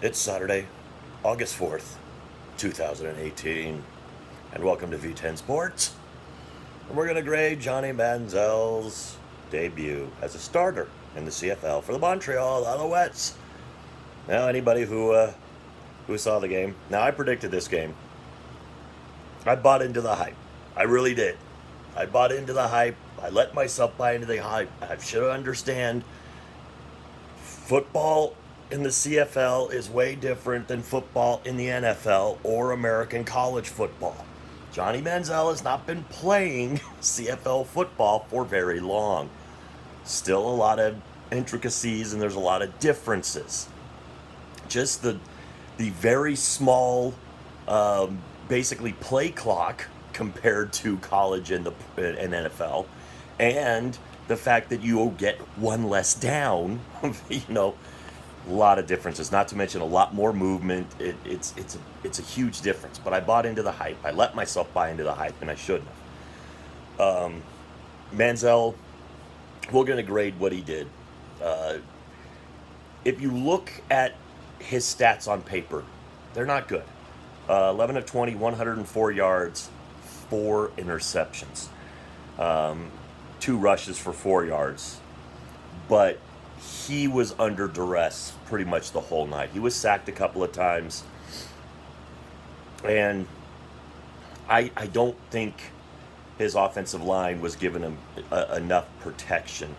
It's Saturday, August 4th, 2018, and welcome to V10 Sports. And we're going to grade Johnny Manziel's debut as a starter in the CFL for the Montreal Alouettes. Now, anybody who saw the game, now I predicted this game. I bought into the hype. I really did. I bought into the hype. I let myself buy into the hype. I should understand football in the CFL is way different than football in the NFL or American college football. Johnny Manziel has not been playing CFL football for very long. Still a lot of intricacies and there's a lot of differences. Just the very small, basically play clock compared to college and NFL, and the fact that you get one less down, a lot of differences. Not to mention a lot more movement. It's a huge difference. But I bought into the hype. I let myself buy into the hype, and I shouldn't have. Manziel, we're going to grade what he did. If you look at his stats on paper, they're not good. 11 of 20, 104 yards, 4 interceptions, 2 rushes for 4 yards. But he was under duress pretty much the whole night. He was sacked a couple of times. And I don't think his offensive line was giving him enough protection.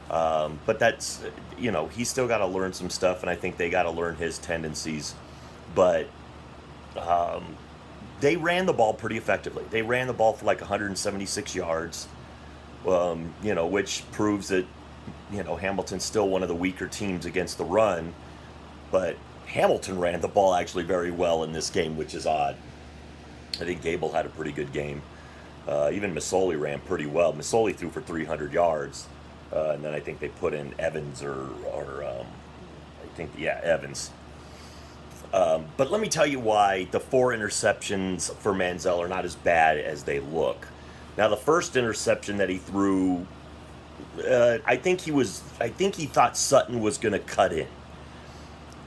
But that's, he's still got to learn some stuff, and I think they got to learn his tendencies. But they ran the ball pretty effectively. They ran the ball for like 176 yards, which proves that, Hamilton's still one of the weaker teams against the run. But Hamilton ran the ball actually very well in this game, which is odd. I think Gable had a pretty good game. Even Masoli ran pretty well. Masoli threw for 300 yards. And then I think they put in Evans Evans. But let me tell you why the 4 interceptions for Manziel are not as bad as they look. Now, the first interception that he threw, I think he thought Sutton was going to cut in.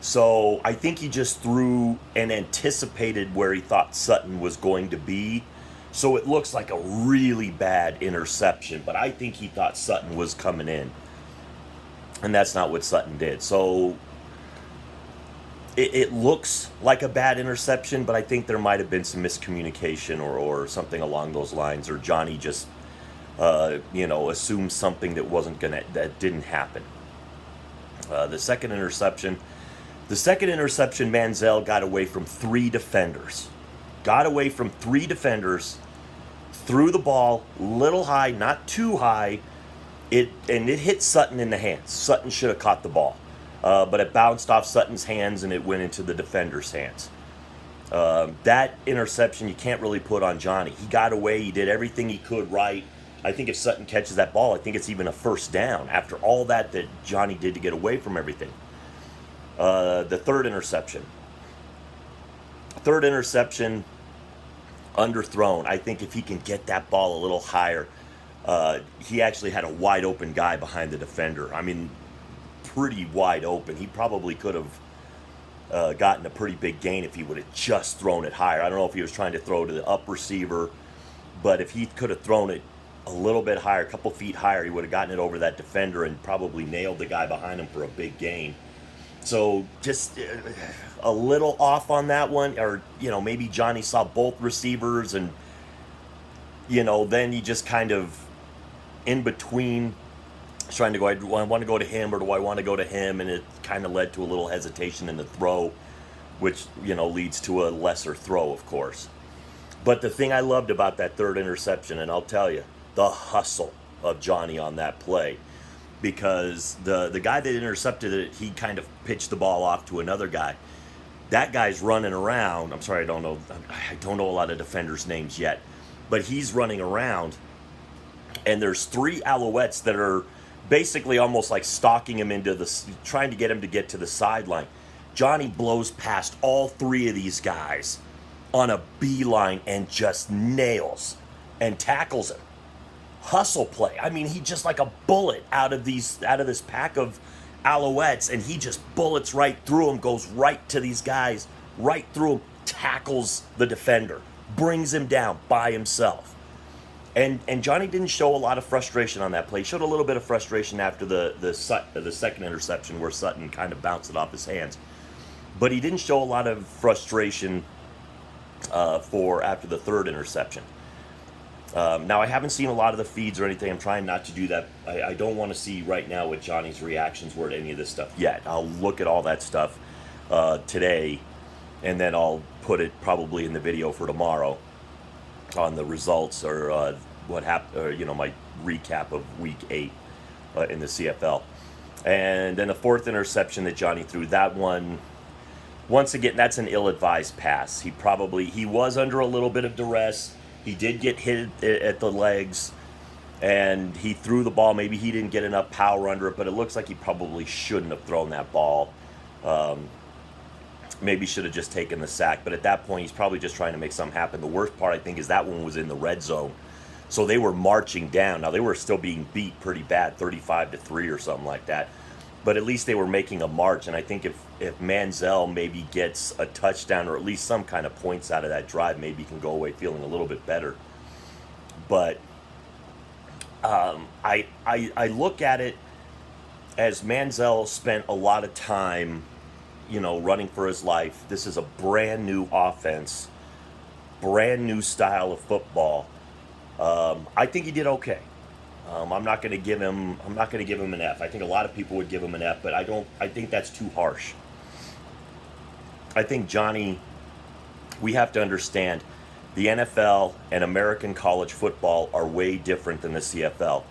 So I think he just threw and anticipated where he thought Sutton was going to be. So it looks like a really bad interception, but I think he thought Sutton was coming in. And that's not what Sutton did. So it looks like a bad interception, but I think there might have been some miscommunication or something along those lines, or Johnny just assumed something that didn't happen. The second interception, Manziel got away from 3 defenders. Threw the ball little high, not too high. It hit Sutton in the hands. Sutton should have caught the ball. But it bounced off Sutton's hands and it went into the defender's hands. That interception you can't really put on Johnny. He got away. He did everything he could right. I think if Sutton catches that ball, I think it's even a first down after all that Johnny did to get away from everything. The third interception, underthrown. I think if he can get that ball a little higher, he actually had a wide open guy behind the defender. I mean, pretty wide open. He probably could have gotten a pretty big gain if he would have just thrown it higher. I don't know if he was trying to throw to the up receiver, but if he could have thrown it a little bit higher, a couple feet higher, he would have gotten it over that defender and probably nailed the guy behind him for a big gain. So just a little off on that one, or maybe Johnny saw both receivers and then he just kind of in between trying to go, do I want to go to him or do I want to go to him? And it kind of led to a little hesitation in the throw, which, leads to a lesser throw, of course. But the thing I loved about that third interception, and I'll tell you, the hustle of Johnny on that play. Because the guy that intercepted it, he kind of pitched the ball off to another guy. That guy's running around. I'm sorry, I don't know a lot of defenders' names yet. But he's running around, and there's 3 Alouettes that are basically almost like stalking him trying to get him to get to the sideline. Johnny blows past all 3 of these guys on a beeline and just nails and tackles him. Hustle play. I mean, he just like a bullet out of this pack of Alouettes, and he just bullets right through them, goes right to these guys, right through them, tackles the defender, brings him down by himself. And Johnny didn't show a lot of frustration on that play. He showed a little bit of frustration after the second interception where Sutton kind of bounced it off his hands. But he didn't show a lot of frustration for after the third interception. Now, I haven't seen a lot of the feeds or anything. I'm trying not to do that. I don't want to see right now what Johnny's reactions were to any of this stuff yet. I'll look at all that stuff today, and then I'll put it probably in the video for tomorrow on the results or what happened, or my recap of Week 8 in the CFL. And then the fourth interception that Johnny threw, that one, once again, that's an ill-advised pass. He was under a little bit of duress. He did get hit at the legs, and he threw the ball. Maybe he didn't get enough power under it, but it looks like he probably shouldn't have thrown that ball. Maybe should have just taken the sack, but at that point, he's probably just trying to make something happen. The worst part, I think, is that one was in the red zone. So they were marching down. Now, they were still being beat pretty bad, 35-3 or something like that. But at least they were making a march, and I think if Manziel maybe gets a touchdown or at least some kind of points out of that drive, maybe he can go away feeling a little bit better. But I look at it as Manziel spent a lot of time, running for his life. This is a brand new offense, brand new style of football. I think he did okay. I'm not going to give him an F. I think a lot of people would give him an F, but I think that's too harsh. I think Johnny, we have to understand, the NFL and American college football are way different than the CFL.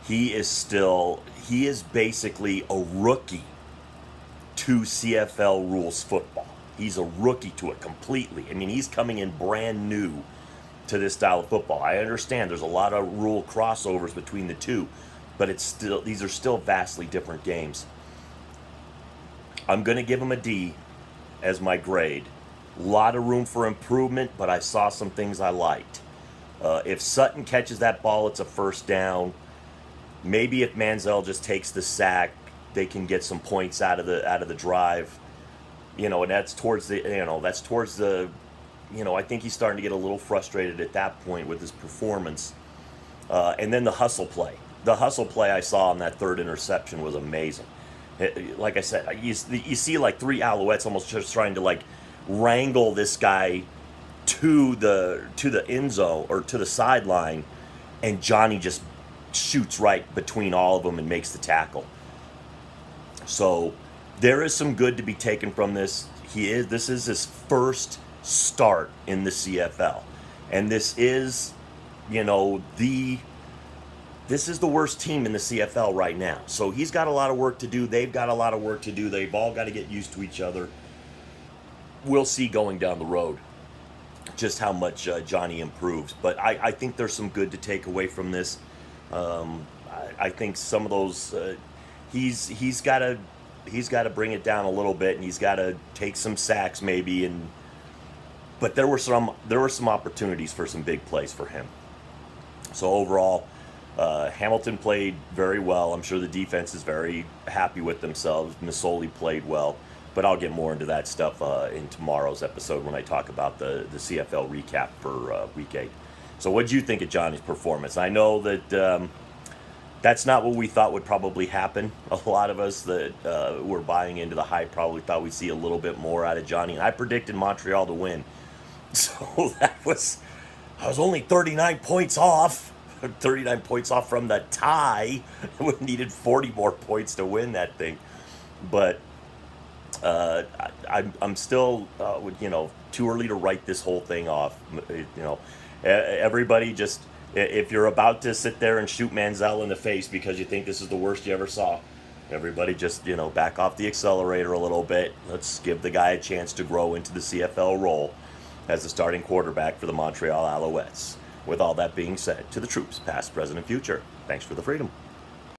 He is basically a rookie to CFL rules football. He's a rookie to it completely. I mean, he's coming in brand new to this style of football. I understand there's a lot of rule crossovers between the two, but these are still vastly different games. I'm going to give him a D as my grade. A lot of room for improvement, but I saw some things I liked. If Sutton catches that ball, it's a first down. Maybe if Manziel just takes the sack, they can get some points out of the drive. And that's towards the I think he's starting to get a little frustrated at that point with his performance. And then the hustle play. The hustle play I saw on that third interception was amazing. Like I said, you see like three Alouettes almost just trying to like wrangle this guy to the end zone or to the sideline, and Johnny just shoots right between all of them and makes the tackle. So there is some good to be taken from this. This is his first start in the CFL, and this is this is the worst team in the CFL right now. So he's got a lot of work to do. They've got a lot of work to do. They've all got to get used to each other. We'll see going down the road just how much Johnny improves, but I think there's some good to take away from this. I think some of those he's got to bring it down a little bit, and he's got to take some sacks maybe, but there were some opportunities for some big plays for him. So overall, Hamilton played very well. I'm sure the defense is very happy with themselves. Masoli played well, but I'll get more into that stuff in tomorrow's episode when I talk about the CFL recap for Week 8. So what did you think of Johnny's performance? I know that that's not what we thought would probably happen. A lot of us that were buying into the hype probably thought we'd see a little bit more out of Johnny, and I predicted Montreal to win. So I was only 39 points off. 39 points off from the tie. We needed 40 more points to win that thing. But I'm still, too early to write this whole thing off. Everybody just, if you're about to sit there and shoot Manziel in the face because you think this is the worst you ever saw, everybody just, back off the accelerator a little bit. Let's give the guy a chance to grow into the CFL role as the starting quarterback for the Montreal Alouettes. With all that being said, to the troops, past, present, and future, thanks for the freedom.